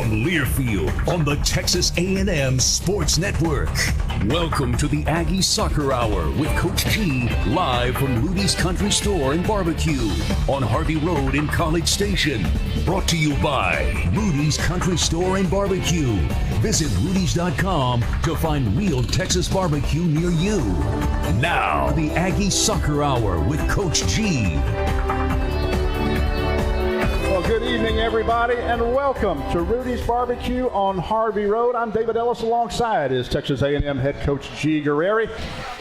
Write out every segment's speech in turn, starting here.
from Learfield on the Texas A&M Sports Network. Welcome to the Aggie Soccer Hour with Coach G, live from Rudy's Country Store and Barbecue on Harvey Road in College Station. Brought to you by Rudy's Country Store and Barbecue. Visit rudys.com to find real Texas barbecue near you. Now, the Aggie Soccer Hour with Coach G. Well, good evening, everybody, and welcome to Rudy's Barbecue on Harvey Road. I'm David Ellis, alongside is Texas A&M head coach G Guerrieri.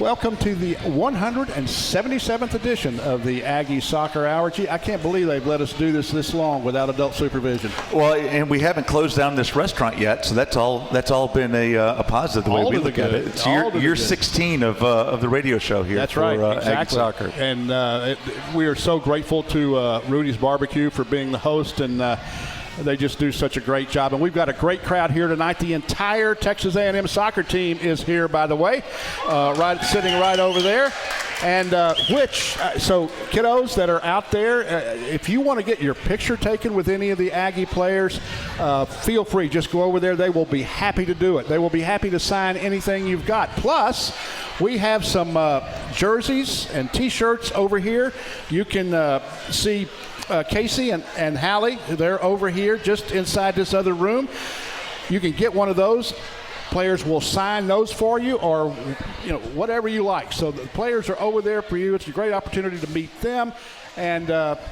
Welcome to the 177th edition of the Aggie Soccer Hour. Gee, I can't believe they've let us do this long without adult supervision. Well, and we haven't closed down this restaurant yet, so that's all been a positive the way we look at it. It's year 16 of the radio show here. That's for, right, exactly. Aggie Soccer. And we are so grateful to Rudy's Barbecue for being the host, and they just do such a great job. And we've got a great crowd here tonight. The entire Texas A&M soccer team is here, by the way, sitting right over there. And so kiddos that are out there, if you want to get your picture taken with any of the Aggie players, feel free. Just go over there. They will be happy to do it. They will be happy to sign anything you've got. Plus, we have some jerseys and T-shirts over here. You can see Casey and Hallie, they're over here just inside this other room. You can get one of those. Players will sign those for you, or whatever you like. So the players are over there for you. It's a great opportunity to meet them, and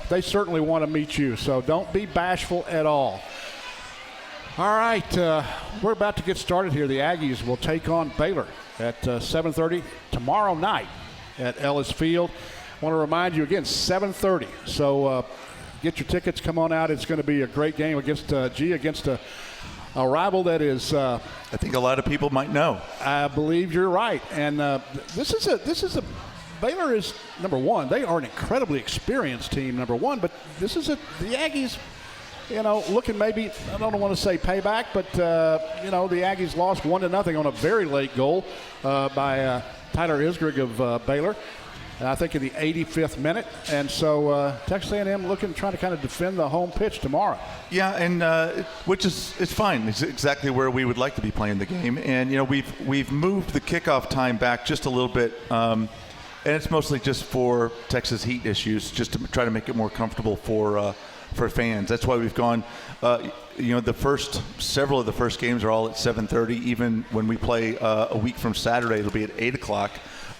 they certainly want to meet you. So don't be bashful at all. All right, we're about to get started here. The Aggies will take on Baylor at 7:30 tomorrow night at Ellis Field. I want to remind you again, 7:30. So get your tickets. Come on out. It's going to be a great game against a rival that is. I think a lot of people might know. I believe you're right. And this is a Baylor is number one. They are an incredibly experienced team, number one. But the Aggies. Looking maybe, I don't want to say payback, but, the Aggies lost 1-0 on a very late goal by Tyler Isgrig of Baylor, I think in the 85th minute. And so Texas A&M trying to kind of defend the home pitch tomorrow. Yeah, and it's fine. It's exactly where we would like to be playing the game. And, we've moved the kickoff time back just a little bit. And it's mostly just for Texas heat issues, just to try to make it more comfortable for fans. That's why we've gone, several of the first games are all at 7:30. Even when we play a week from Saturday, it'll be at 8 o'clock.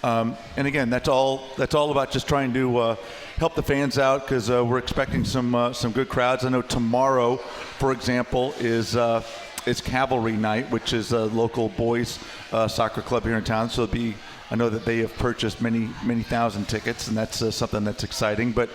And again, that's all about just trying to help the fans out, because we're expecting some good crowds. I know tomorrow, for example, is Cavalry Night, which is a local boys soccer club here in town. So I know that they have purchased many thousand tickets, and that's something that's exciting. But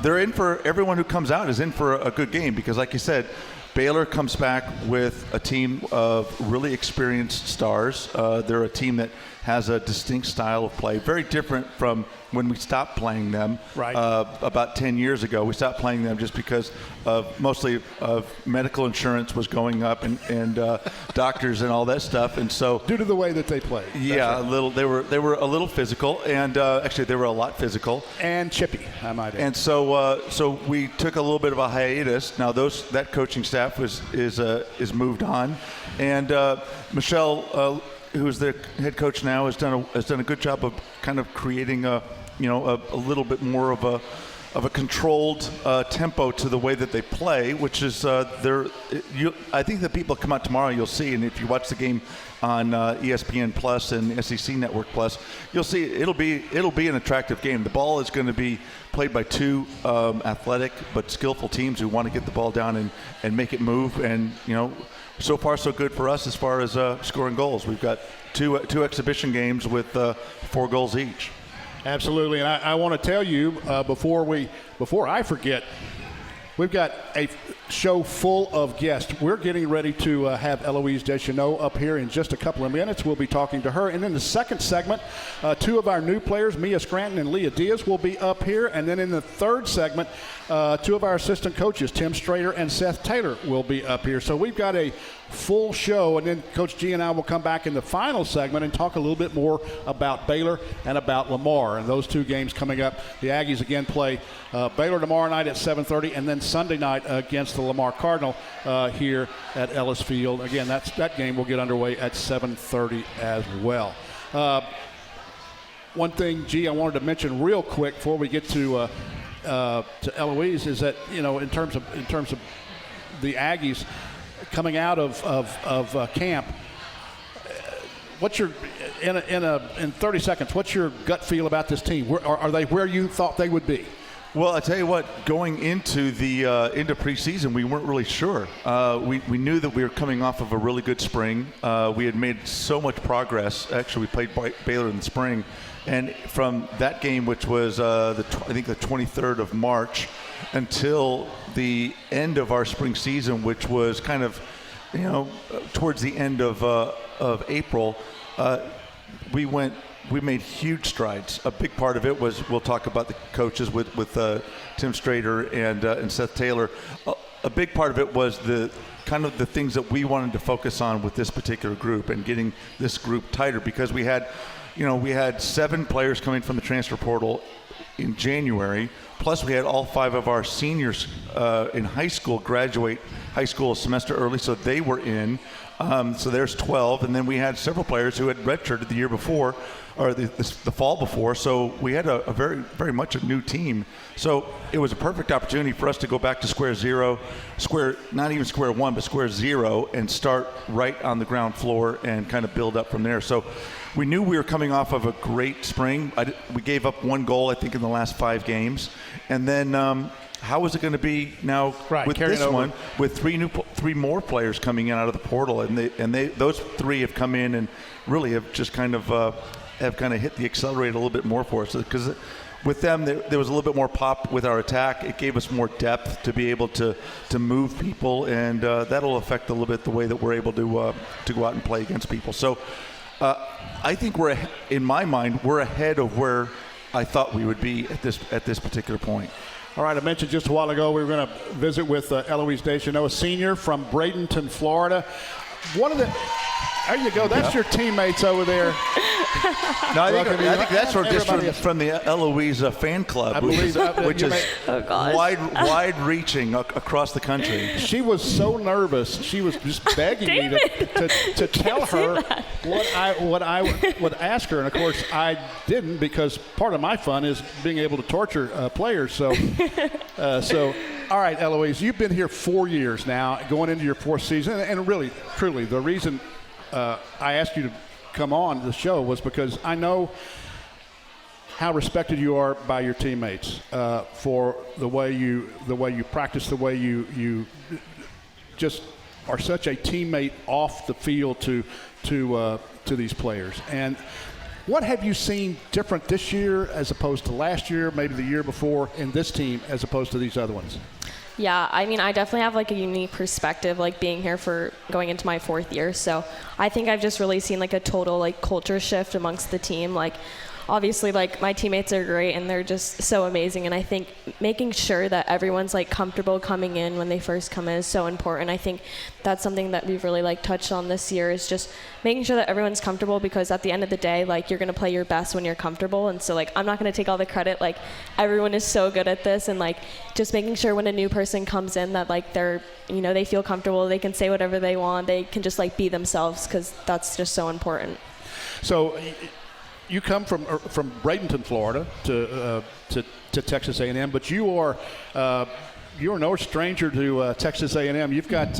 they're in for, everyone who comes out is in for a good game, because like you said, Baylor comes back with a team of really experienced stars. They're a team that has a distinct style of play, very different from when we stopped playing them about 10 years ago. We stopped playing them just because mostly of medical insurance was going up and doctors and all that stuff. And so due to the way that they played. Yeah, right. They were a little physical, and actually they were a lot physical. And chippy, I might add. And so we took a little bit of a hiatus. Now that coaching staff is moved on, and Michelle, who's the head coach now, has done a good job of kind of creating a little bit more of a controlled tempo to the way that they play, which is I think that people come out tomorrow, you'll see, and if you watch the game on ESPN Plus and SEC Network Plus, you'll see it'll be an attractive game. The ball is going to be played by two athletic but skillful teams who want to get the ball down and make it move. And so far so good for us as far as scoring goals. We've got two exhibition games with 4 goals each. Absolutely, and I want to tell you before I forget, we've got a show full of guests. We're getting ready to have Eloise Descheneaux up here in just a couple of minutes. We'll be talking to her. And in the second segment, 2 of our new players, Mia Scranton and Leah Diaz, will be up here. And then in the third segment, 2 of our assistant coaches, Strader and Seth Taylor, will be up here. So we've got a full show, and then Coach G and I will come back in the final segment and talk a little bit more about Baylor and about Lamar. And those two games coming up, the Aggies again play Baylor tomorrow night at 7:30, and then Sunday night against the Lamar Cardinal here at Ellis Field. Again, that game will get underway at 7:30 as well. One thing, G, I wanted to mention real quick before we get to Eloise is that, you know, in terms of the Aggies coming out of camp, what's your in 30 seconds? What's your gut feel about this team? Are they where you thought they would be? Well, I tell you what, going into the into preseason, we weren't really sure. We knew that we were coming off of a really good spring. We had made so much progress. Actually, we played Baylor in the spring, and from that game, which was I think the 23rd of March, until the end of our spring season, which was kind of, you know, towards the end of April, we made huge strides. A big part of it was, we'll talk about the coaches with Tim Strader and Seth Taylor. A big part of it was the kind of the things that we wanted to focus on with this particular group and getting this group tighter, because we had 7 players coming from the transfer portal in January, plus we had all 5 of our seniors in high school graduate high school a semester early, so they were in. So there's 12, and then we had several players who had redshirted the year before, or the fall before. So we had a very, very much a new team. So it was a perfect opportunity for us to go back to square one, but square zero, and start right on the ground floor and kind of build up from there. So we knew we were coming off of a great spring. We gave up 1 goal, I think, in the last 5 games, and then. How is it going to be now with this one, with 3 more players coming in out of the portal, and those 3 have come in and really have just kind of hit the accelerator a little bit more for us, because with them there was a little bit more pop with our attack. It gave us more depth to be able to move people, and that'll affect a little bit the way that we're able to go out and play against people. So I think in my mind, we're ahead of where I thought we would be at this particular point. All right, I mentioned just a while ago we were going to visit with Eloise Descheneaux, a senior from Bradenton, Florida. There you go. That's your teammates over there. No, I think that's just from the Eloise fan club, I believe, which is wide-reaching across the country. She was so nervous. She was just begging me to tell her what I would ask her, and of course I didn't, because part of my fun is being able to torture players. So, all right, Eloise, you've been here 4 years now, going into your 4th season, and really, truly, the reason I asked you to come on the show was because I know how respected you are by your teammates for the way you practice, the way you just are such a teammate off the field to these players. And what have you seen different this year as opposed to last year, maybe the year before, in this team as opposed to these other ones? Yeah, I mean, I definitely have like a unique perspective, like being here for going into my 4th year. So I think I've just really seen like a total like culture shift amongst the team. Like, obviously, like, my teammates are great and they're just so amazing. And I think making sure that everyone's like comfortable coming in when they first come in is so important. I think that's something that we've really like touched on this year, is just making sure that everyone's comfortable, because at the end of the day, like, you're going to play your best when you're comfortable. And so, like, I'm not going to take all the credit. Like, everyone is so good at this, and like just making sure when a new person comes in that like they're, you know, they feel comfortable, they can say whatever they want, they can just like be themselves, because that's just so important. So you come from Bradenton, Florida, to Texas A&M, but you're no stranger to Texas A&M. You've got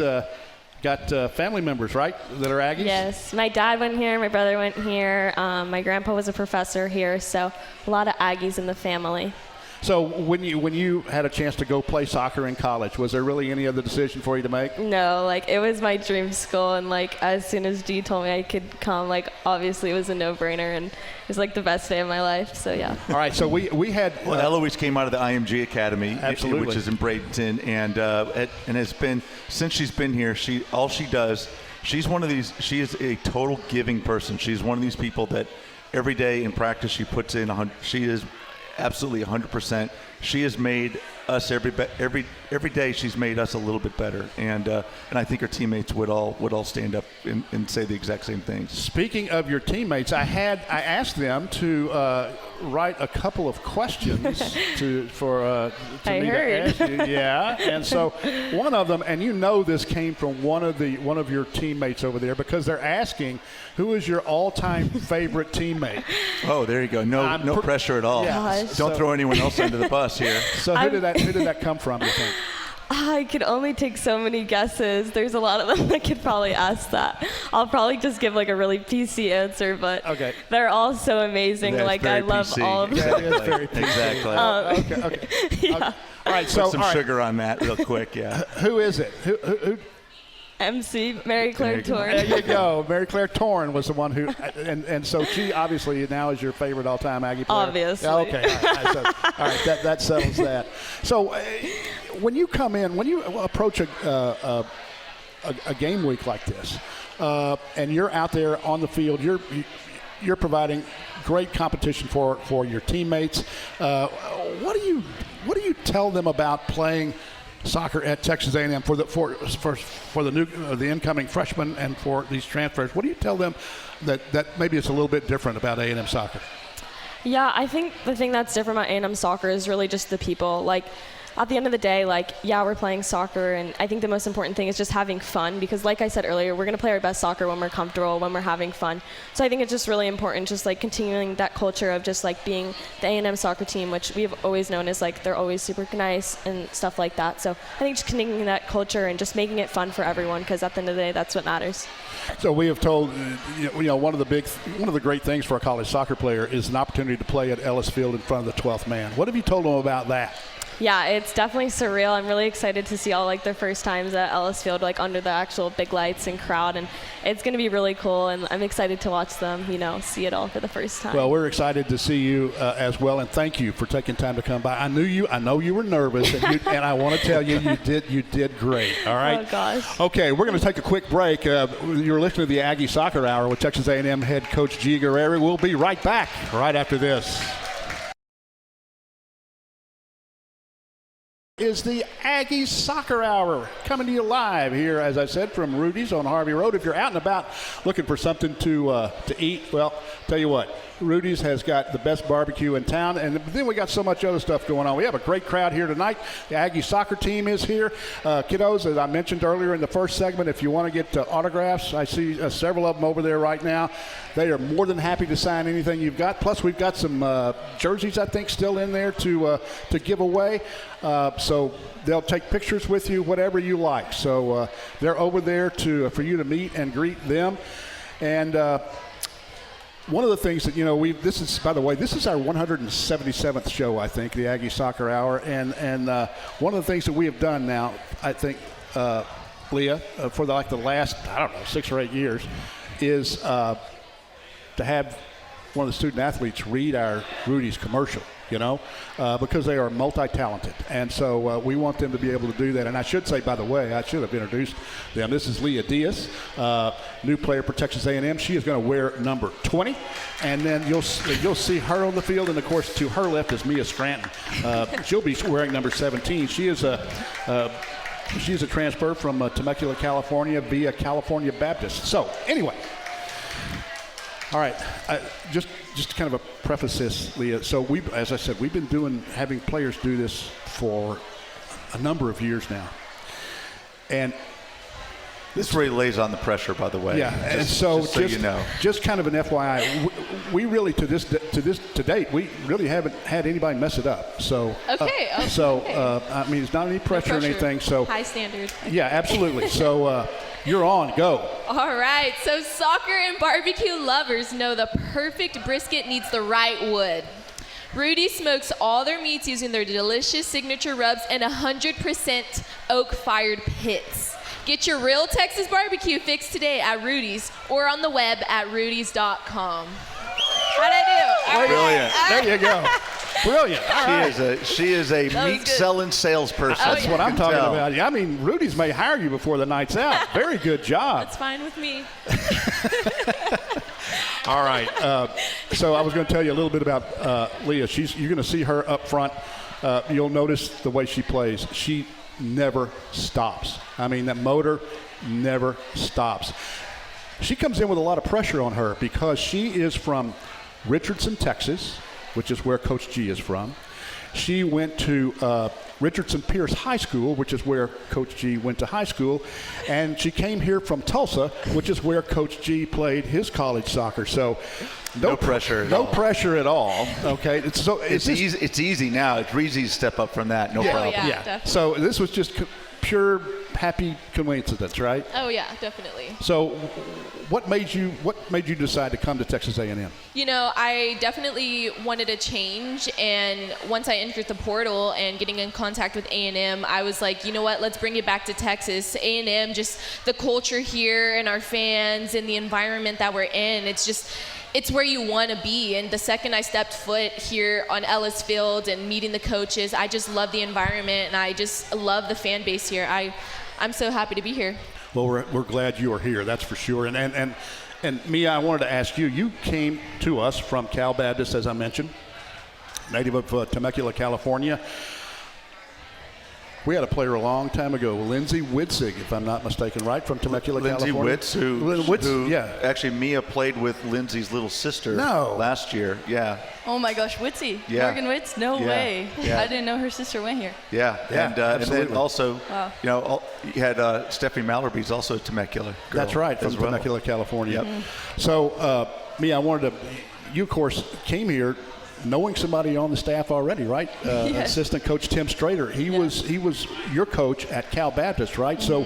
family members, right, that are Aggies? Yes, my dad went here, my brother went here, my grandpa was a professor here, so a lot of Aggies in the family. So when you had a chance to go play soccer in college, was there really any other decision for you to make? No, like, it was my dream school, and like as soon as G told me I could come, like, obviously it was a no-brainer, and it was like the best day of my life. So yeah. All right, so we had Eloise came out of the IMG Academy, absolutely, which is in Bradenton, and has been, since she's been here, she is a total giving person. She's one of these people that every day in practice she puts in she is absolutely 100%. She has made us every day. She's made us a little bit better, and I think her teammates would all stand up and say the exact same things. Speaking of your teammates, I asked them to write a couple of questions to me to ask you. Yeah, and so one of them, and you know this came from one of your teammates over there, because they're asking, who is your all-time favorite teammate? Oh, there you go. No pressure at all. Yeah. Don't throw anyone else under the bus here. So who did that come from, you think? I could only take so many guesses. There's a lot of them that could probably ask that. I'll probably just give like a really PC answer, but they're all so amazing. That's like I love PC. all of them. Yeah, it is very PC. Exactly. Okay. Yeah. All right, so put some sugar on that real quick. Yeah. Who is it? Who? MC Mary Claire Torn. There you go. Mary Claire Torn was the one who, and so she obviously now is your favorite all-time Aggie player. Obviously. Okay. All right. That settles that. So when you come in, when you approach a game week like this, and you're out there on the field, you're providing great competition for your teammates. What do you tell them about playing soccer at Texas A&M for the incoming freshmen and for these transfers? What do you tell them that maybe it's a little bit different about A&M soccer? Yeah, I think the thing that's different about A&M soccer is really just the people. Like, at the end of the day, like, yeah, we're playing soccer, and I think the most important thing is just having fun, because like I said earlier, we're going to play our best soccer when we're comfortable, when we're having fun. So I think it's just really important, just like continuing that culture of just like being the A&M soccer team, which we've always known as like they're always super nice and stuff like that. So I think just continuing that culture and just making it fun for everyone, because at the end of the day, that's what matters. So we have told, one of the great things for a college soccer player is an opportunity to play at Ellis Field in front of the 12th man. What have you told them about that? Yeah, it's definitely surreal. I'm really excited to see all like their first times at Ellis Field, like under the actual big lights and crowd, and it's going to be really cool. And I'm excited to watch them, see it all for the first time. Well, we're excited to see you as well, and thank you for taking time to come by. I know you were nervous, and I want to tell you, you did great. All right. Oh gosh. Okay, we're going to take a quick break. You're listening to the Aggie Soccer Hour with Texas A&M head coach G Guerrieri. We'll be right back right after this. Is the Aggie Soccer Hour coming to you live here, as I said, from Rudy's on Harvey Road. If you're out and about looking for something to eat, well, tell you what, Rudy's has got the best barbecue in town, and then we got so much other stuff going on. We have a great crowd here tonight. The Aggie soccer team is here. Kiddos, as I mentioned earlier in the first segment, if you want to get autographs, I see several of them over there right now. They are more than happy to sign anything you've got. Plus, we've got some jerseys, I think, still in there to give away. So they'll take pictures with you, whatever you like. So they're over there for you to meet and greet them. And one of the things that, this is our 177th show, I think, the Aggie Soccer Hour. And one of the things that we have done now, I think, Leah, for the last, 6 or 8 years, is to have one of the student athletes read our Rudy's commercial. Because they are multi-talented. And so we want them to be able to do that. And I should say, by the way, I should have introduced them. This is Leah Diaz, new player for Texas A&M. She is going to wear number 20. And then you'll see her on the field. And, of course, to her left is Mia Scranton. She'll be wearing number 17. She is a transfer from Temecula, California via California Baptist. So, anyway. All right, just kind of a preface this, Leah. So as I said, we've been having players do this for a number of years now, and this really lays on the pressure, by the way. Yeah, and so just kind of an FYI, we really to date we really haven't had anybody mess it up. So okay. I mean, it's not any pressure or anything. So high standards. Yeah, absolutely. So. You're on. Go. All right. So soccer and barbecue lovers know the perfect brisket needs the right wood. Rudy smokes all their meats using their delicious signature rubs and 100% oak-fired pits. Get your real Texas barbecue fix today at Rudy's or on the web at rudys.com. How'd I do? Brilliant. There you go. Brilliant. She is a meat-selling salesperson. That's what I'm talking about. Yeah, I mean, Rudy's may hire you before the night's out. Very good job. That's fine with me. All right. So I was going to tell you a little bit about Leah. You're going to see her up front You'll notice the way she plays. She never stops. I mean, that motor never stops. She comes in with a lot of pressure on her because she is from Richardson, Texas, which is where Coach G is from. She went to Richardson Pierce High School, which is where Coach G went to high school. And she came here from Tulsa, which is where Coach G played his college soccer. So no pressure at no all. pressure at all. Okay. It's easy now. It's easy to step up from that. No problem. Yeah, definitely. So this was just pure happy coincidence, right? Oh yeah, definitely. So what made you decide to come to Texas A&M? You know, I definitely wanted a change, and once I entered the portal and getting in contact with A&M, I was like, you know what, let's bring it back to Texas. A&M, just the culture here and our fans and the environment that we're in, it's where you want to be. And the second I stepped foot here on Ellis Field and meeting the coaches, I just love the environment, and I just love the fan base here. I'm so happy to be here. Well, we're glad you are here, that's for sure. And Mia, I wanted to ask you, you came to us from Cal Baptist, as I mentioned, native of Temecula, California. We had a player a long time ago, Lindsay Witzig, if I'm not mistaken, right, from Temecula, California? Who yeah. Actually, Mia played with Lindsay's little sister last year. Yeah. Oh my gosh, Witzy. Yeah. Morgan Witz? No way. Yeah. I didn't know her sister went here. Yeah. And then also, Wow. you had Stephanie Mallerby's also a Temecula girl. That's right, from Temecula, California. Yep. So, Mia, you of course came here knowing somebody on the staff already, right? Yes. Assistant Coach Tim Strader. He was your coach at Cal Baptist, right? So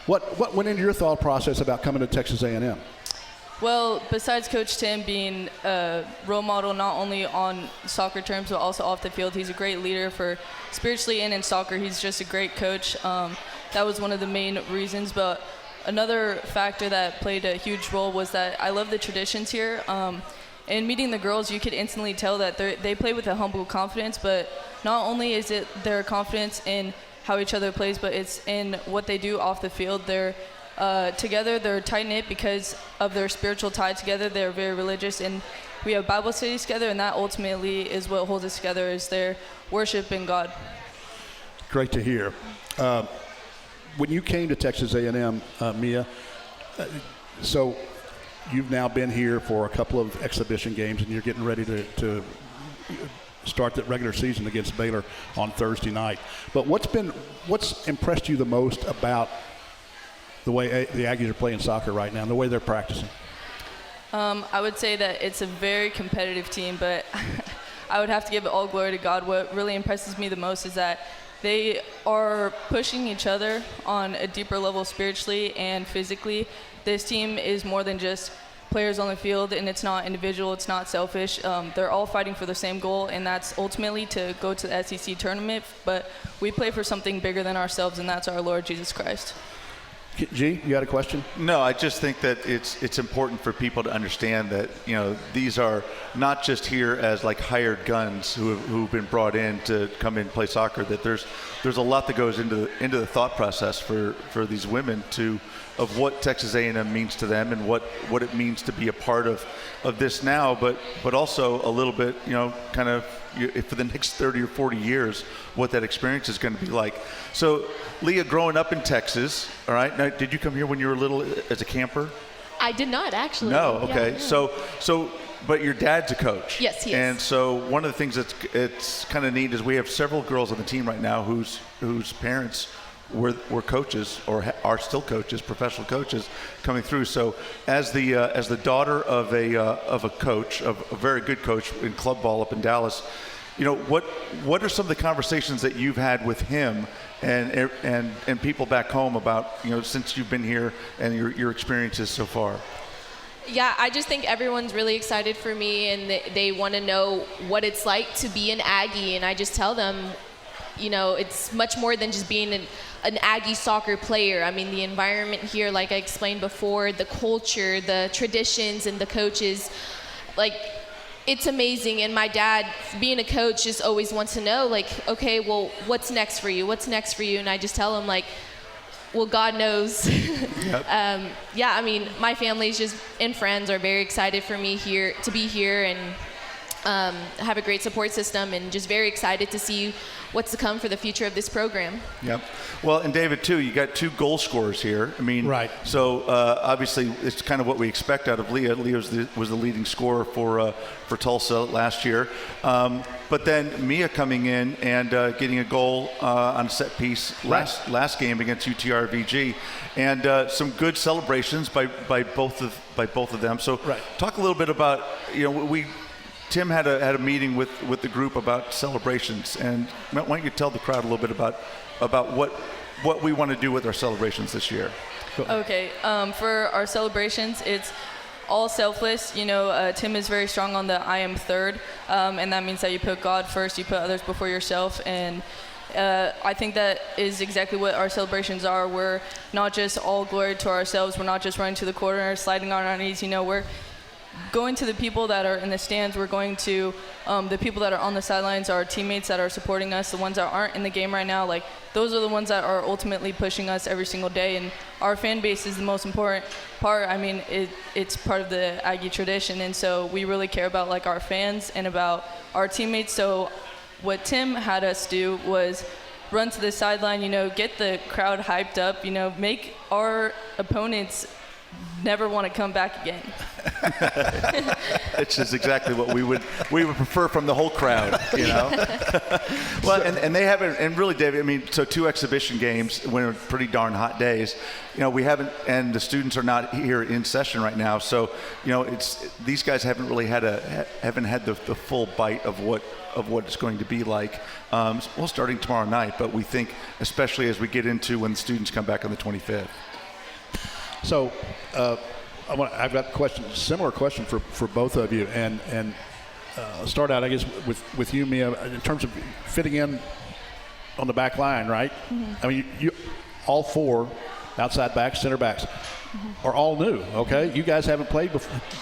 what went into your thought process about coming to Texas A&M? Well, besides Coach Tim being a role model not only on soccer terms but also off the field, he's a great leader for spiritually and in soccer. He's just a great coach. That was one of the main reasons. But another factor that played a huge role was that I love the traditions here. And meeting the girls, you could instantly tell that they play with a humble confidence, but not only is it their confidence in how each other plays, but it's in what they do off the field. They're together, they're tight-knit because of their spiritual tie together. They're very religious, and we have Bible studies together, and that ultimately is what holds us together, is their worship in God. Great to hear. When you came to Texas A&M, Mia, so you've now been here for a couple of exhibition games, and you're getting ready to start the regular season against Baylor on Thursday night. But what's impressed you the most about the way the Aggies are playing soccer right now and the way they're practicing? I would say that it's a very competitive team, but I would have to give all glory to God. What really impresses me the most is that they are pushing each other on a deeper level spiritually and physically. This team is more than just players on the field, and it's not individual, it's not selfish. They're all fighting for the same goal, and that's ultimately to go to the SEC tournament. But we play for something bigger than ourselves, and that's our Lord Jesus Christ. G, you had a question? No, I just think that it's important for people to understand that, these are not just here as like hired guns who've been brought in to come in and play soccer, that there's a lot that goes into the thought process for these women of what Texas A&M means to them and what it means to be a part of this now, but also a little bit, kind of for the next 30 or 40 years, what that experience is going to be like. So, Leah, growing up in Texas, all right, now, did you come here when you were little as a camper? I did not, actually. No, okay. Yeah. So, but your dad's a coach. Yes, he is. And so one of the things it's kind of neat is we have several girls on the team right now whose parents were coaches or are still coaches, professional coaches coming through. So as the daughter of a coach, of a very good coach in club ball up in Dallas, what are some of the conversations that you've had with him and people back home about, since you've been here and your experiences so far? Yeah, I just think everyone's really excited for me, and they want to know what it's like to be an Aggie, and I just tell them, it's much more than just being an Aggie soccer player. I mean, the environment here, like I explained before, the culture, the traditions, and the coaches, it's amazing. And my dad, being a coach, just always wants to know, okay, well, what's next for you? What's next for you? And I just tell him, well, God knows. Yep. I mean, my family's and friends are very excited for me to be here, and have a great support system, and just very excited to see what's to come for the future of this program. Yep. Well, and David, too, you got 2 goal scorers here. I mean, right. So obviously it's kind of what we expect out of Leah. Leah was the leading scorer for Tulsa last year. But then Mia coming in and getting a goal on a set piece last game against UTRVG, and some good celebrations by both of them. So talk a little bit about, Tim had a meeting with the group about celebrations, and why don't you tell the crowd a little bit about what we want to do with our celebrations this year? Okay, for our celebrations, it's all selfless. Tim is very strong on the I am third, and that means that you put God first, you put others before yourself, and I think that is exactly what our celebrations are. We're not just all glory to ourselves. We're not just running to the corner, sliding on our knees. We're going to the people that are in the stands. We're going to the people that are on the sidelines, our teammates that are supporting us, the ones that aren't in the game right now. Like, those are the ones that are ultimately pushing us every single day, and our fan base is the most important part. I mean, it's part of the Aggie tradition, and so we really care about our fans and about our teammates. So what Tim had us do was run to the sideline, get the crowd hyped up, make our opponents never want to come back again. It's just exactly what we would prefer from the whole crowd, Well, and they haven't, and really, David, I mean, so 2 exhibition games when it's pretty darn hot days. We haven't, and the students are not here in session right now. So, it's, these guys haven't really had the full bite of what it's going to be like. Well, starting tomorrow night, but we think, especially as we get into when the students come back on the 25th. So I've got a similar question for both of you, and start out, I guess, with you, Mia, in terms of fitting in on the back line, right? Mm-hmm. I mean, you all 4 outside backs, center backs, are all new, okay? You guys haven't played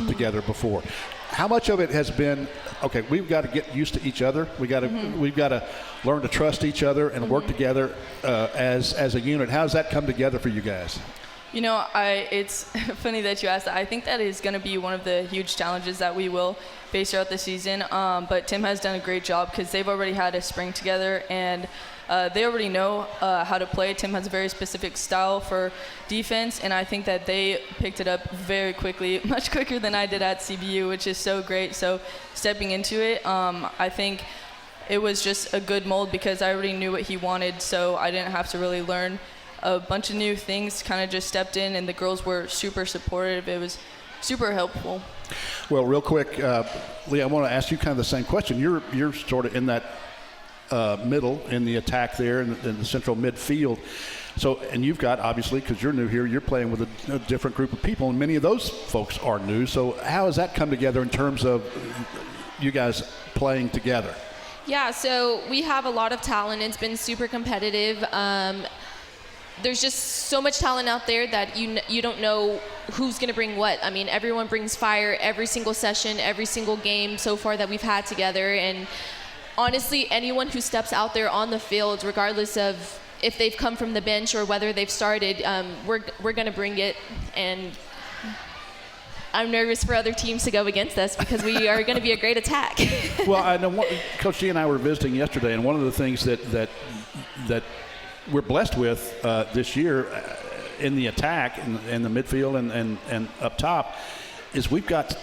together before. How much of it has been, okay, we've got to get used to each other. We've got to learn to trust each other and work together as a unit. How does that come together for you guys? It's funny that you asked that. I think that is going to be one of the huge challenges that we will face throughout the season. But Tim has done a great job because they've already had a spring together, and they already know how to play. Tim has a very specific style for defense, and I think that they picked it up very quickly, much quicker than I did at CBU, which is so great. So stepping into it, I think it was just a good mold because I already knew what he wanted, so I didn't have to really learn a bunch of new things. Kind of just stepped in, and the girls were super supportive. It was super helpful. Well, real quick, Leah, I want to ask you kind of the same question. You're sort of in that middle in the attack there in the central midfield. So, and you've got, obviously, because you're new here, you're playing with a different group of people, and many of those folks are new. So how has that come together in terms of you guys playing together? Yeah, so we have a lot of talent. It's been super competitive. There's just so much talent out there that you don't know who's going to bring what. I mean, everyone brings fire every single session, every single game so far that we've had together. And honestly, anyone who steps out there on the field, regardless of if they've come from the bench or whether they've started, we're going to bring it. And I'm nervous for other teams to go against us because we are going to be a great attack. Well, I know Coach G and I were visiting yesterday, and one of the things that we're blessed with this year in the attack and the midfield and up top is we've got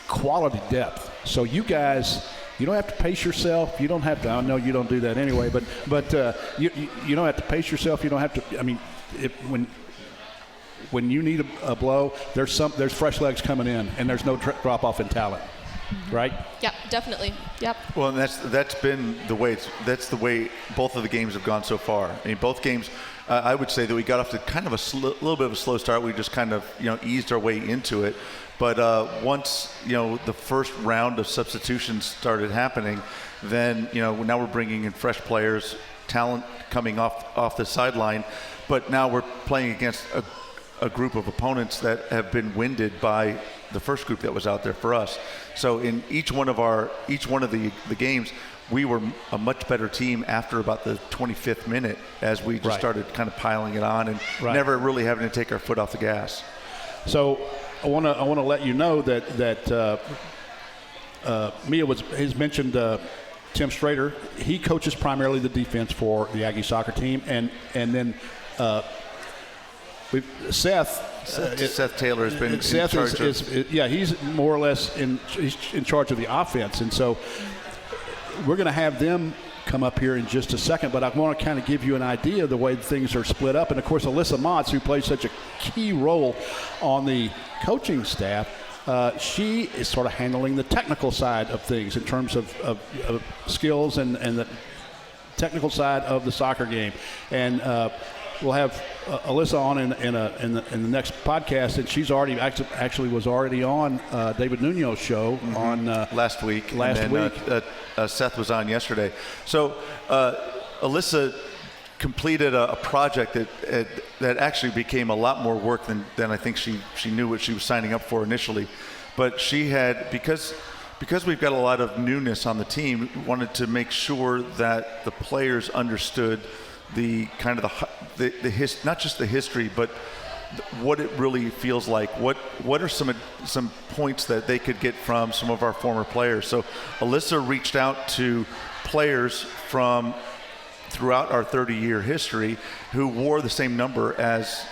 quality depth. So you guys, you don't have to pace yourself. You don't have to. I know you don't do that anyway, but you don't have to pace yourself. You don't have to. I mean, when you need a blow, there's fresh legs coming in, and there's no drop off in talent. Right? Yeah, definitely. Yep. Well, and that's been the way. That's the way both of the games have gone so far. I mean, both games, I would say that we got off to kind of a little bit of a slow start. We just kind of eased our way into it. But once the first round of substitutions started happening, then now we're bringing in fresh players, talent coming off the sideline. But now we're playing against a group of opponents that have been winded by the first group that was out there for us. So in each one of the games, we were a much better team after about the 25th minute as we just started kind of piling it on and never really having to take our foot off the gas. So I want to let you know that Mia has mentioned Tim Strader. He coaches primarily the defense for the Aggie soccer team, and then Seth Taylor has been in Seth charge he's more or less he's in charge of the offense, and so we're going to have them come up here in just a second, but I want to kind of give you an idea of the way things are split up. And of course, Alyssa Motz, who plays such a key role on the coaching staff, she is sort of handling the technical side of things in terms of skills and the technical side of the soccer game. And we'll have Alyssa on in the next podcast, and she's already actually was already on David Nuno's show on last week. Seth was on yesterday. So Alyssa completed a project that actually became a lot more work than I think she knew what she was signing up for initially. But she had, because we've got a lot of newness on the team, wanted to make sure that the players understood the kind of not just the history, but what it really feels like. What are some points that they could get from some of our former players? So Alyssa reached out to players from throughout our 30-year history who wore the same number as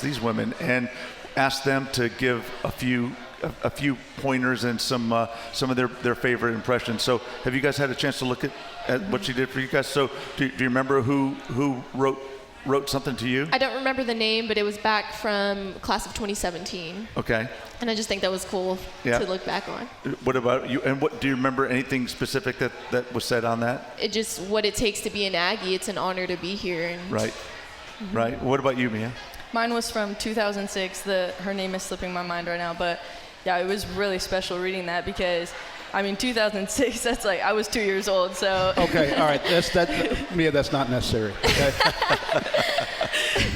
these women, and asked them to give a few pointers and some of their favorite impressions. So have you guys had a chance to look at what she did for you guys? So do you remember who wrote something to you? I don't remember the name, but it was back from class of 2017. Okay. And I just think that was cool to look back on. What about you? And do you remember anything specific that was said on that? It just what it takes to be an Aggie. It's an honor to be here. And right. Right. What about you, Mia? Mine was from 2006. Her name is slipping my mind right now, but yeah, it was really special reading that because, I mean, 2006, that's like, I was 2 years old, so. Okay, all right, Mia, that's not necessary, okay?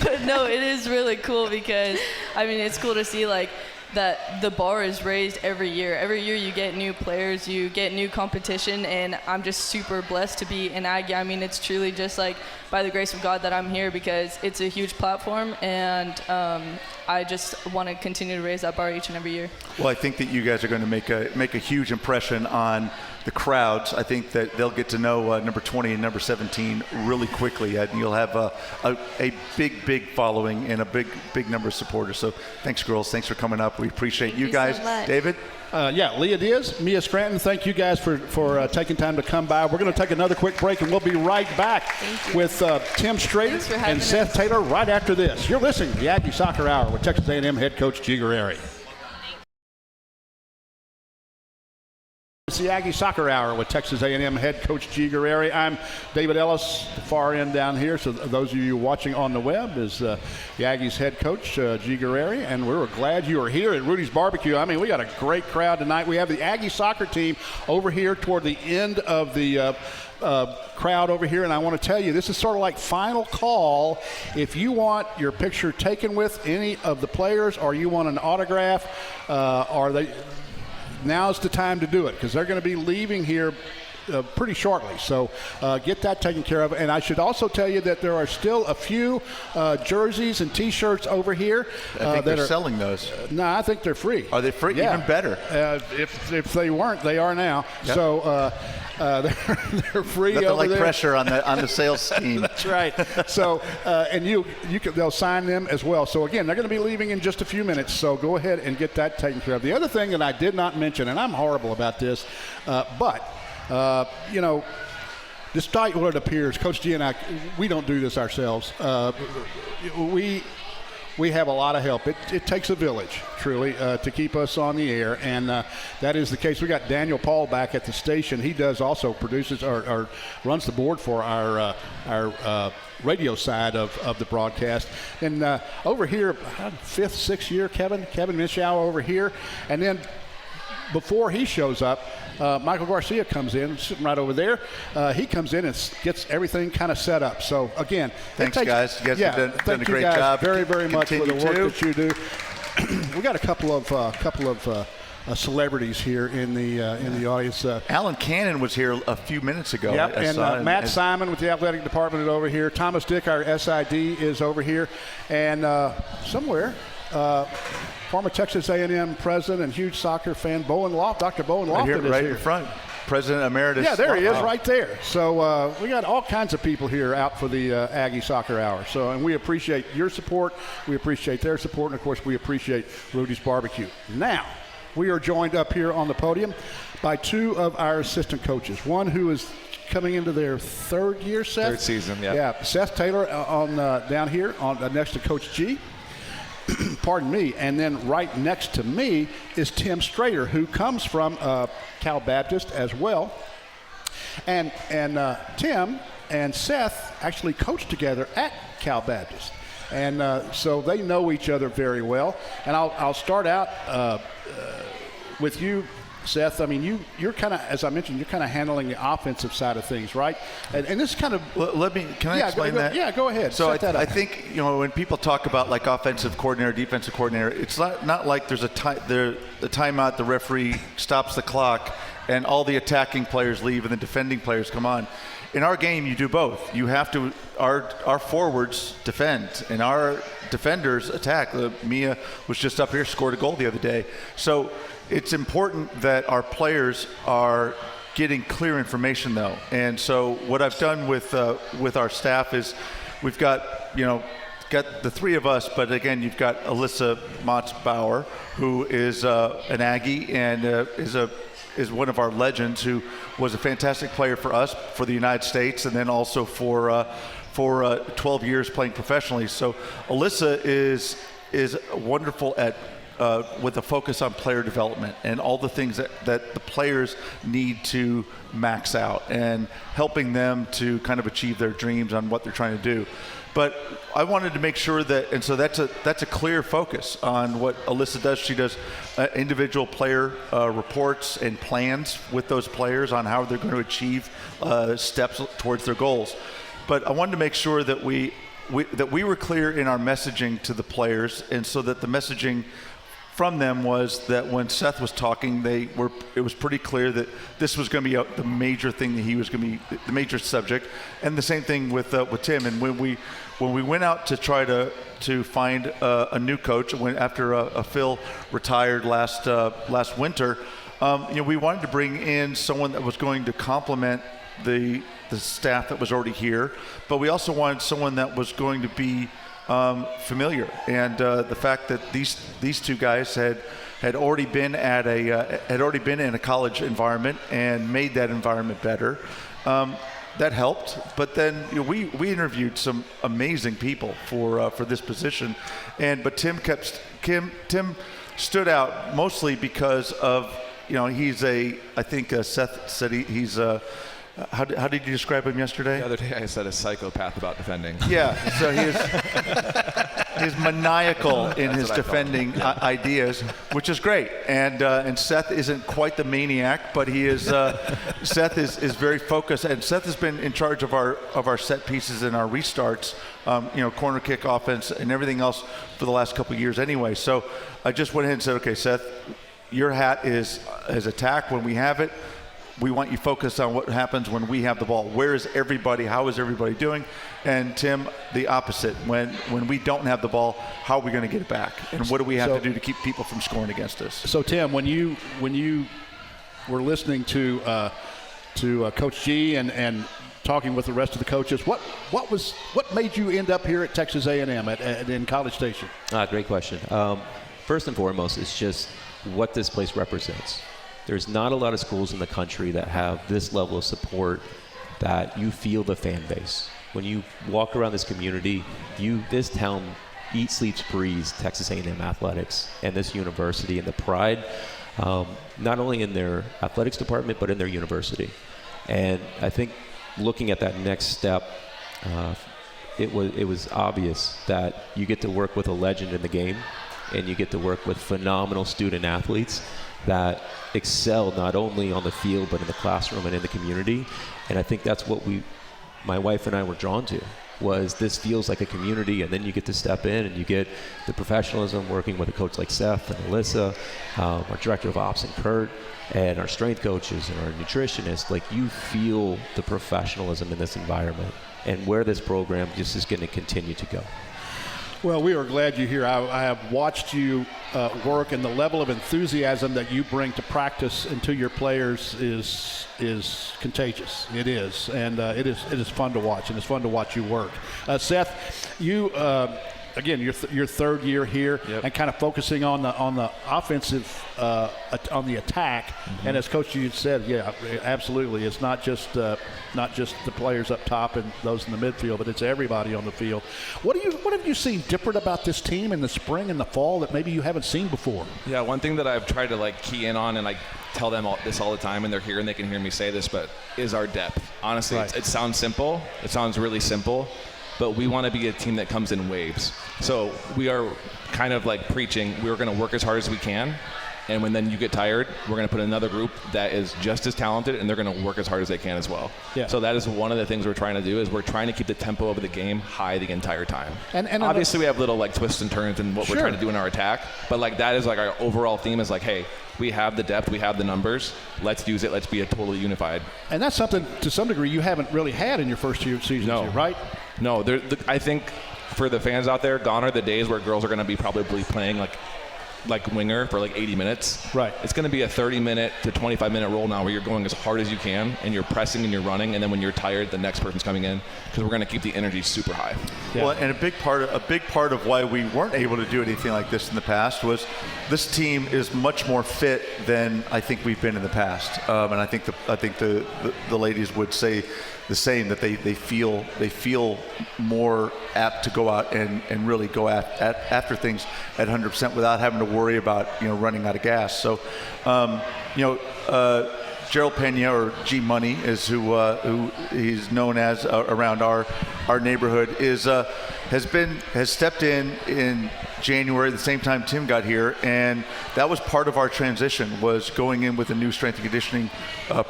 But no, it is really cool because, I mean, it's cool to see, like, that the bar is raised every year. Every year you get new players, you get new competition, and I'm just super blessed to be an Aggie. I mean, it's truly just like by the grace of God that I'm here because it's a huge platform, and I just want to continue to raise that bar each and every year. Well, I think that you guys are going to make a huge impression on the crowds. I think that they'll get to know number 20 and number 17 really quickly, and you'll have a big following and a big number of supporters. So thanks, girls. Thanks for coming up. We appreciate you guys. So much. David? Leah Diaz, Mia Scranton, thank you guys for taking time to come by. We're going to take another quick break, and we'll be right back with Tim Strader and Seth Taylor right after this. You're listening to the Aggie Soccer Hour with Texas A&M head coach G Guerrieri. It's the Aggie Soccer Hour with Texas A&M head coach G Guerrieri. I'm David Ellis, the far end down here. So those of you watching on the web is the Aggies head coach G Guerrieri, and we're glad you are here at Rudy's Barbecue. I mean, we got a great crowd tonight. We have the Aggie soccer team over here toward the end of the crowd over here, and I want to tell you, this is sort of like final call. If you want your picture taken with any of the players, or you want an autograph, now's the time to do it because they're going to be leaving here pretty shortly. So get that taken care of. And I should also tell you that there are still a few jerseys and T-shirts over here. I think they're selling those. No, I think they're free. Are they free? Yeah. Even better. If they weren't, they are now. Yep. So they're free. Nothing over like there. Pressure on the sales scheme. That's right. So and they'll sign them as well. So again, they're going to be leaving in just a few minutes. So go ahead and get that taken care of. The other thing that I did not mention, and I'm horrible about this, but despite what it appears, Coach G and I, we don't do this ourselves. We have a lot of help. It takes a village, truly, to keep us on the air, and that is the case. We got Daniel Paul back at the station. He does also produces or runs the board for our radio side of the broadcast. And over here, 5th, 6th year, Kevin Mischow over here, and then before he shows up, Michael Garcia comes in, sitting right over there. He comes in and gets everything kind of set up. So, again, thanks, guys. You guys have done a great job. Very, very much for the work that you do. We got a couple of celebrities here in the audience. Alan Cannon was here a few minutes ago. Yep, and Matt Simon with the athletic department is over here. Thomas Dick, our SID, is over here. And somewhere former Texas A&M president and huge soccer fan, Bowen Loft. Dr. Bowen Lofton is right here. in front. President Emeritus. Yeah, there he is, right there. So we got all kinds of people here out for the Aggie Soccer Hour. So, and we appreciate your support. We appreciate their support. And, of course, we appreciate Rudy's Barbecue. Now, we are joined up here on the podium by two of our assistant coaches. One who is coming into their third year, Seth? Third season, yeah. Yeah, Seth Taylor on down here on next to Coach G. Pardon me. And then right next to me is Tim Strader, who comes from Cal Baptist as well. And Tim and Seth actually coached together at Cal Baptist. And so they know each other very well. And I'll start out with you, Seth. I mean, you're kind of, as I mentioned, you're kind of handling the offensive side of things, right? And this is kind of. Well, can I explain that? Yeah, go ahead. So I think, when people talk about like offensive coordinator, defensive coordinator, it's not like there's a timeout, the referee stops the clock, and all the attacking players leave and the defending players come on. In our game, you do both. You have to, our forwards defend, and our defenders attack. Mia was just up here, scored a goal the other day. So it's important that our players are getting clear information, though. And so what I've done with our staff is we've got the three of us, but again, you've got Alyssa Motz-Bauer, who is an Aggie and is one of our legends, who was a fantastic player for us, for the United States, and then also for 12 years playing professionally. So Alyssa is wonderful at with a focus on player development and all the things that the players need to max out, and helping them to kind of achieve their dreams on what they're trying to do. But I wanted to make sure that, and so that's a clear focus on what Alyssa does. She does individual player reports and plans with those players on how they're going to achieve steps towards their goals. But I wanted to make sure that we were clear in our messaging to the players, and so that the messaging from them was that when Seth was talking, it was pretty clear that this was going to be the major thing, that he was going to be the major subject. And the same thing with Tim. And when we went out to try to find a new coach, after Phil retired last winter, we wanted to bring in someone that was going to complement the staff that was already here, but we also wanted someone that was going to be familiar, and the fact that these two guys had already been in a college environment and made that environment better, that helped. But then we interviewed some amazing people for this position, but Tim stood out mostly because of I think Seth said he's how did you describe him yesterday? The other day I said a psychopath about defending. Yeah, so he's maniacal in his defending ideas, which is great. And Seth isn't quite the maniac, but he is. Seth is very focused, and Seth has been in charge of our set pieces and our restarts, corner kick offense and everything else for the last couple of years anyway. So I just went ahead and said, okay, Seth, your hat is attack when we have it. We want you focused on what happens when we have the ball. Where is everybody? How is everybody doing? And Tim, the opposite. When we don't have the ball, how are we going to get it back? And what do we have to do to keep people from scoring against us? So Tim, when you were listening to Coach G and talking with the rest of the coaches, what made you end up here at Texas A&M in College Station? Great question. First and foremost, it's just what this place represents. There's not a lot of schools in the country that have this level of support, that you feel the fan base. When you walk around this community, this town eats, sleeps, breathes Texas A&M athletics and this university, and the pride, not only in their athletics department, but in their university. And I think looking at that next step, it was obvious that you get to work with a legend in the game, and you get to work with phenomenal student athletes that excel not only on the field but in the classroom and in the community. And I think that's what my wife and I were drawn to, was this feels like a community, and then you get to step in and you get the professionalism working with a coach like Seth and Alyssa, our director of ops and Kurt, and our strength coaches and our nutritionists. Like, you feel the professionalism in this environment and where this program just is going to continue to go. Well, we are glad you're here. I have watched you work, and the level of enthusiasm that you bring to practice and to your players is contagious. It is, and it is fun to watch, and it's fun to watch you work. Seth, you again, your third year here, Yep. and kind of focusing on the offensive, on the attack. Mm-hmm. And as Coach you said, yeah, absolutely, it's not just the players up top and those in the midfield, but it's everybody on the field. What have you seen different about this team in the spring and the fall that maybe you haven't seen before? Yeah, one thing that I've tried to key in on, and I tell them this all the time, and they're here and they can hear me say this, but is our depth. Honestly, Right. it sounds simple. It sounds really simple, but we want to be a team that comes in waves. So we are kind of preaching, we're going to work as hard as we can, and when then you get tired, we're going to put another group that is just as talented, and they're going to work as hard as they can as well. Yeah. So that is one of the things we're trying to do, is we're trying to keep the tempo of the game high the entire time. And obviously we have little twists and turns in what Sure. we're trying to do in our attack, but that is our overall theme is hey, we have the depth, we have the numbers, let's use it, let's be a totally unified. And that's something, to some degree, you haven't really had in your first few seasons No. here, right? No, I think for the fans out there, gone are the days where girls are going to be probably playing like winger for 80 minutes. Right. It's going to be a 30-minute to 25-minute role now where you're going as hard as you can and you're pressing and you're running, and then when you're tired, the next person's coming in, because we're going to keep the energy super high. Yeah. Well, and a big part of why we weren't able to do anything like this in the past was this team is much more fit than I think we've been in the past, and I think the ladies would say the same, that they feel more apt to go out and really go after things at 100% without having to worry about running out of gas. So Gerald Pena, or G Money is who he's known as around our neighborhood, has stepped in January, the same time Tim got here, and that was part of our transition, was going in with a new strength and conditioning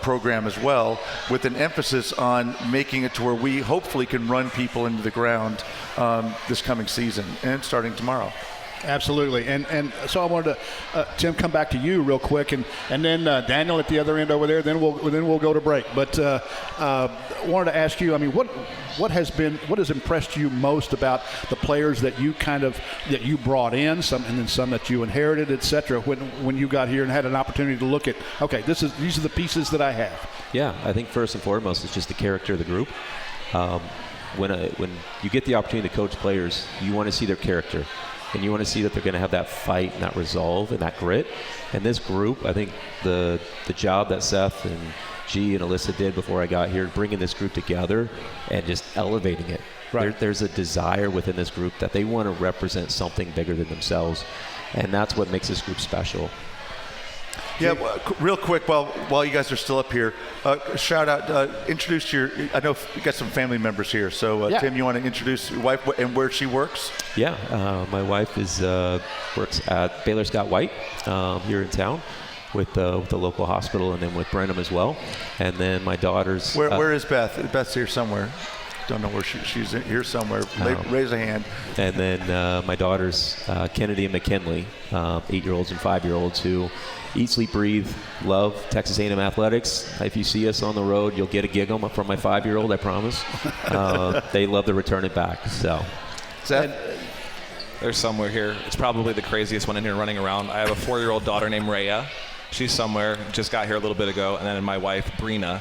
program as well, with an emphasis on making it to where we hopefully can run people into the ground this coming season and starting tomorrow. Absolutely, and so I wanted to, Tim, come back to you real quick, and then Daniel at the other end over there. Then we'll go to break. But wanted to ask you, I mean, what has impressed you most about the players that you brought in, some that you inherited, etc. When you got here and had an opportunity to look at, okay, these are the pieces that I have. Yeah, I think first and foremost it's just the character of the group. When you get the opportunity to coach players, you want to see their character. And you want to see that they're going to have that fight and that resolve and that grit. And this group, I think the job that Seth and G and Alyssa did before I got here, bringing this group together and just elevating it. Right. There's a desire within this group that they want to represent something bigger than themselves. And that's what makes this group special. Yeah, well, real quick, while you guys are still up here, shout out, introduce I know you got some family members here, so yeah. Tim, you want to introduce your wife and where she works? Yeah, my wife works at Baylor Scott White here in town with the local hospital, and then with Brenham as well. And then my daughter's... Where is Beth? Beth's here somewhere. Don't know where she's here somewhere. Raise a hand. And then my daughters, Kennedy and McKinley, 8-year-olds and 5-year-olds who eat, sleep, breathe, love Texas A&M athletics. If you see us on the road, you'll get a giggle from my 5-year-old, I promise. They love to return it back. So, Seth? There's somewhere here. It's probably the craziest one in here running around. I have a 4-year-old daughter named Rhea. She's somewhere, just got here a little bit ago. And then my wife, Brina.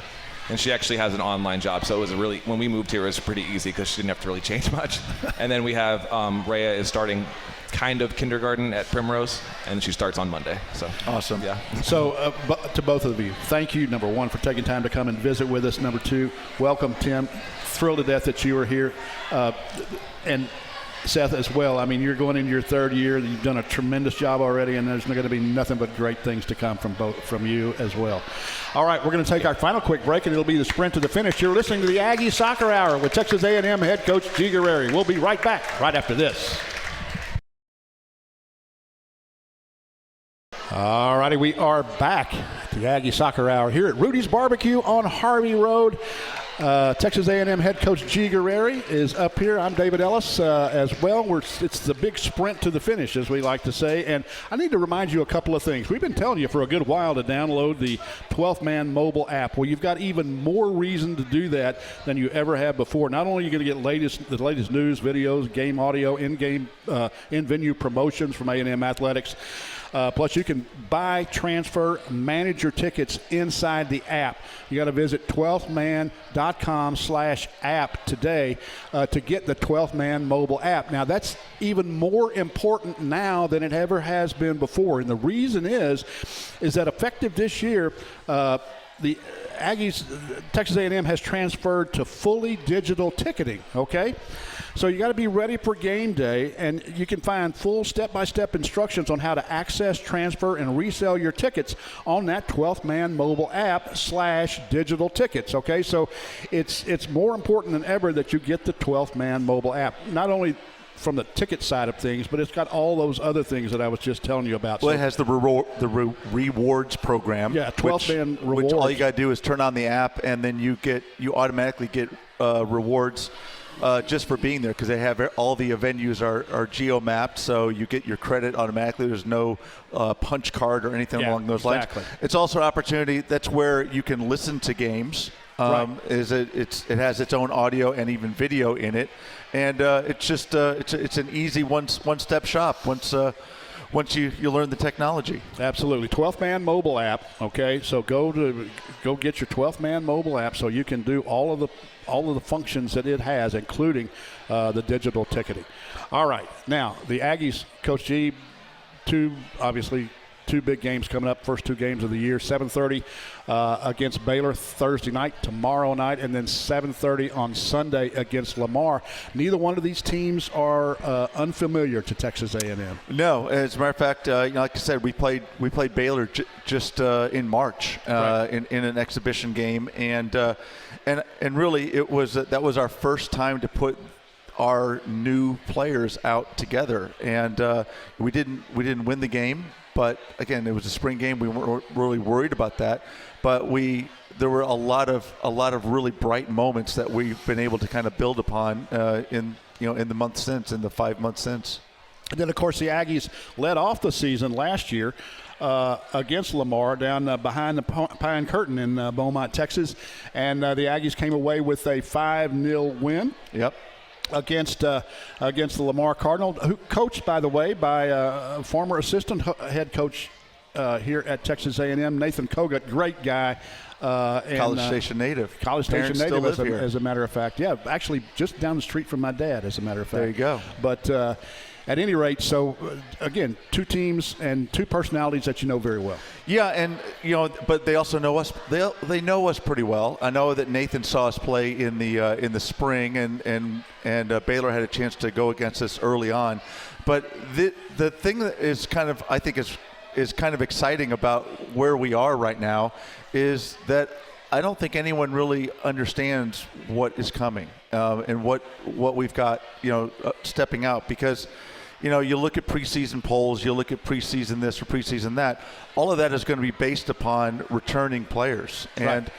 And she actually has an online job, so it was when we moved here, it was pretty easy because she didn't have to really change much. And then we have Rhea is starting kind of kindergarten at Primrose, and she starts on Monday. So awesome. Yeah. So to both of you, thank you, number one, for taking time to come and visit with us. Number two, welcome, Tim. Thrilled to death that you are here. And Seth as well. I mean, you're going into your third year. You've done a tremendous job already, and there's going to be nothing but great things to come from you as well. All right, we're going to take our final quick break, and it'll be the sprint to the finish. You're listening to the Aggie Soccer Hour with Texas A&M head coach G Guerrieri. We'll be right back right after this. All righty, we are back at the Aggie Soccer Hour here at Rudy's Barbecue on Harvey Road. Texas A&M head coach G Guerrieri is up here. I'm David Ellis as well. It's the big sprint to the finish, as we like to say. And I need to remind you a couple of things. We've been telling you for a good while to download the 12th Man mobile app. Well, you've got even more reason to do that than you ever have before. Not only are you going to get the latest news, videos, game audio, in-game, in-venue promotions from A&M Athletics. Plus, you can buy, transfer, manage your tickets inside the app. You got to visit 12thman.com/app today to get the 12th Man mobile app. Now, that's even more important now than it ever has been before. And the reason is that effective this year, the Aggies, Texas A&M has transferred to fully digital ticketing, okay? So you got to be ready for game day, and you can find full step-by-step instructions on how to access, transfer, and resell your tickets on that 12th Man mobile app /digital tickets, okay? So it's more important than ever that you get the 12th Man mobile app. Not only from the ticket side of things, but it's got all those other things that I was just telling you about. Well, it has the rewards program. Yeah, 12th Man rewards. Which all you got to do is turn on the app, and then you automatically get rewards just for being there, because they have all the venues are geo-mapped, so you get your credit automatically. There's no punch card or anything along those lines. It's also an opportunity. That's where you can listen to games. Right. It has its own audio and even video in it, and it's just it's an easy one-step shop once you learn the technology. Absolutely. 12th Man mobile app, okay? So go get your 12th Man mobile app so you can do all of the functions that it has, including the digital ticketing. All right. Now, the Aggies, Coach G, two big games coming up, first two games of the year, 7:30 against Baylor Thursday night, tomorrow night, and then 7:30 on Sunday against Lamar. Neither one of these teams are unfamiliar to Texas A&M. No, as a matter of fact, like I said, we played Baylor just in March in an exhibition game, and really that was our first time to put our new players out together, and we didn't win the game. But again, it was a spring game. We weren't really worried about that. But there were a lot of really bright moments that we've been able to kind of build upon in the months since, in the 5 months since. And then, of course, the Aggies led off the season last year against Lamar down behind the Pine Curtain in Beaumont, Texas, and the Aggies came away with a 5-0 win. Yep. Against the Lamar Cardinal, who coached, by the way, by former assistant head coach here at Texas A&M, Nathan Kogut, great guy. College Station native. College Station native, as a matter of fact. Yeah, actually just down the street from my dad, as a matter of fact. There you go. But at any rate, so again, two teams and two personalities that you know very well. Yeah, and but they also know us. They know us pretty well. I know that Nathan saw us play in the spring, and Baylor had a chance to go against us early on. But the thing that is kind of, I think, is kind of exciting about where we are right now is that I don't think anyone really understands what is coming and what we've got stepping out, because you look at preseason polls, you look at preseason this or preseason that. All of that is going to be based upon returning players, and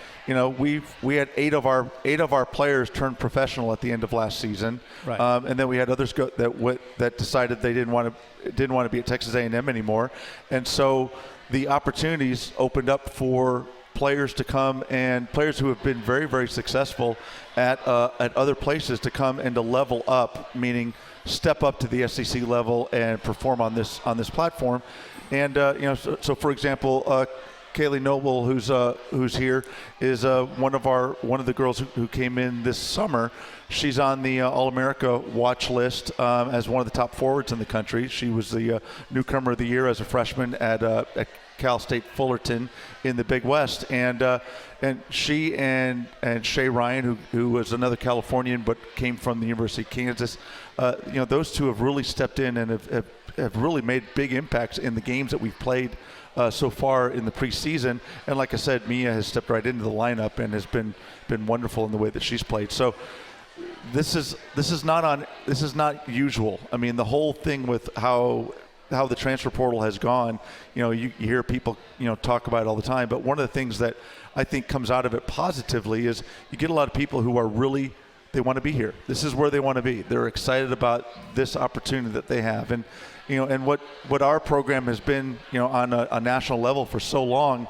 we had eight of our players turn professional at the end of last season, and then we had others that decided they didn't want to be at Texas A&M anymore, and so the opportunities opened up for players to come, and players who have been very, very successful at other places to come and to level up, meaning step up to the SEC level and perform on this platform. And so for example, Kaylee Noble, who's here, is one of the girls who came in this summer. She's on the All-America watch list as one of the top forwards in the country. She was the newcomer of the year as a freshman at Cal State Fullerton in the Big West, and she and Shay Ryan, who was another Californian but came from the University of Kansas, those two have really stepped in and have really made big impacts in the games that we've played so far in the preseason. And like I said, Mia has stepped right into the lineup and has been wonderful in the way that she's played. So this is not usual. I mean, the whole thing with how how the transfer portal has gone, you hear people, talk about it all the time. But one of the things that I think comes out of it positively is you get a lot of people who are really, they want to be here. This is where they want to be. They're excited about this opportunity that they have. And, and what our program has been, on a national level for so long,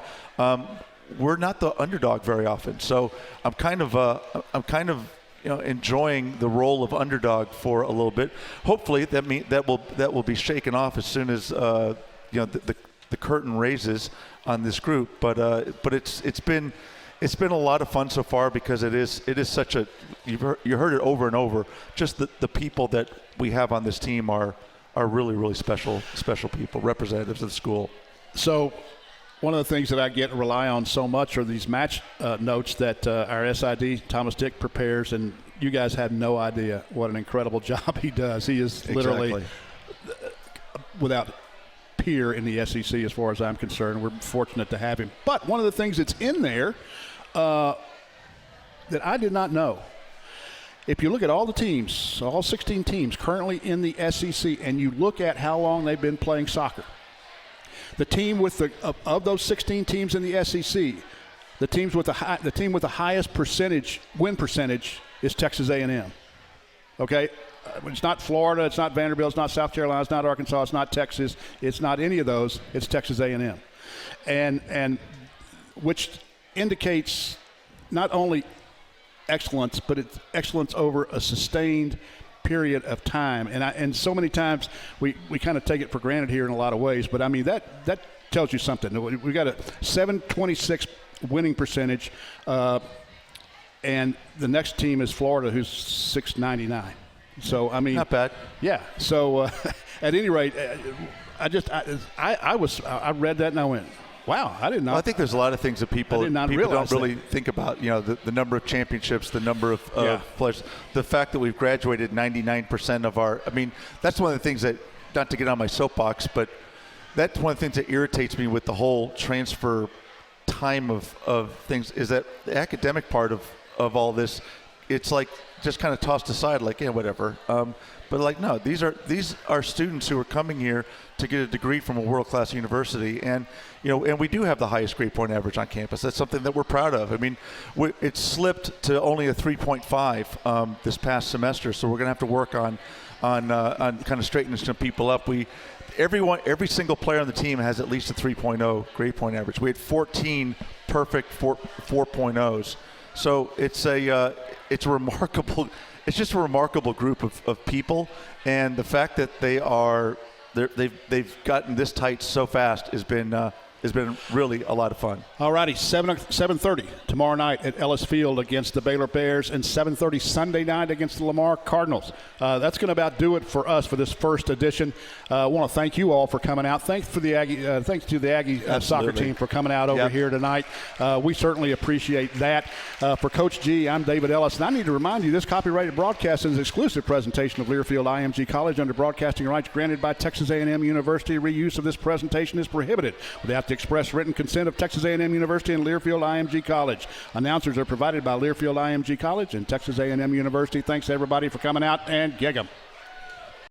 we're not the underdog very often. So I'm kind of enjoying the role of underdog for a little bit. Hopefully that will be shaken off as soon as the curtain raises on this group. But it's been a lot of fun so far, because it is such a, you heard it over and over. Just the people that we have on this team are really, really special people, representatives of the school. So one of the things that I rely on so much are these match notes that our SID, Thomas Dick, prepares, and you guys have no idea what an incredible job he does. He is literally without peer in the SEC as far as I'm concerned. We're fortunate to have him. But one of the things that's in there that I did not know, if you look at all the teams, all 16 teams currently in the SEC, and you look at how long they've been playing soccer, the team with of those 16 teams in the SEC, the team with the highest win percentage is Texas A&M. Okay, it's not Florida, it's not Vanderbilt, it's not South Carolina, it's not Arkansas, it's not Texas, it's not any of those. It's Texas A&M, and which indicates not only excellence, but it's excellence over a sustained period of time. And so many times we kind of take it for granted here in a lot of ways, but I mean that tells you something. We got a 726 winning percentage, and the next team is Florida, who's 699. So I mean, not bad. Yeah. So at any rate, I read that and I went, wow, I did not. Well, I think there's a lot of things that people don't really think about. The number of championships, the number of players, the fact that we've graduated 99% of our. I mean, that's one of the things that, not to get on my soapbox, but that's one of the things that irritates me with the whole transfer time of things, is that the academic part of all this, it's like just kind of tossed aside, like, yeah, whatever. But like, no, these are students who are coming here to get a degree from a world-class university, and and we do have the highest grade point average on campus. That's something that we're proud of. I mean, it slipped to only a 3.5 this past semester, so we're going to have to work on kind of straightening some people up. Every single player on the team has at least a 3.0 grade point average. We had 14 perfect 4.0s. So it's remarkable. It's just a remarkable group of people, and the fact that they've gotten this tight so fast has been really a lot of fun. All righty, 7:30 tomorrow night at Ellis Field against the Baylor Bears, and 7:30 Sunday night against the Lamar Cardinals. That's going to about do it for us for this first edition. I want to thank you all for coming out. Thanks to the Aggie soccer team for coming out over here tonight. We certainly appreciate that. For Coach G, I'm David Ellis, and I need to remind you this copyrighted broadcast is an exclusive presentation of Learfield IMG College under broadcasting rights granted by Texas A&M University. Reuse of this presentation is prohibited without the express written consent of Texas A&M University and Learfield IMG College. Announcers are provided by Learfield IMG College and Texas A&M University. Thanks everybody for coming out, and gig 'em.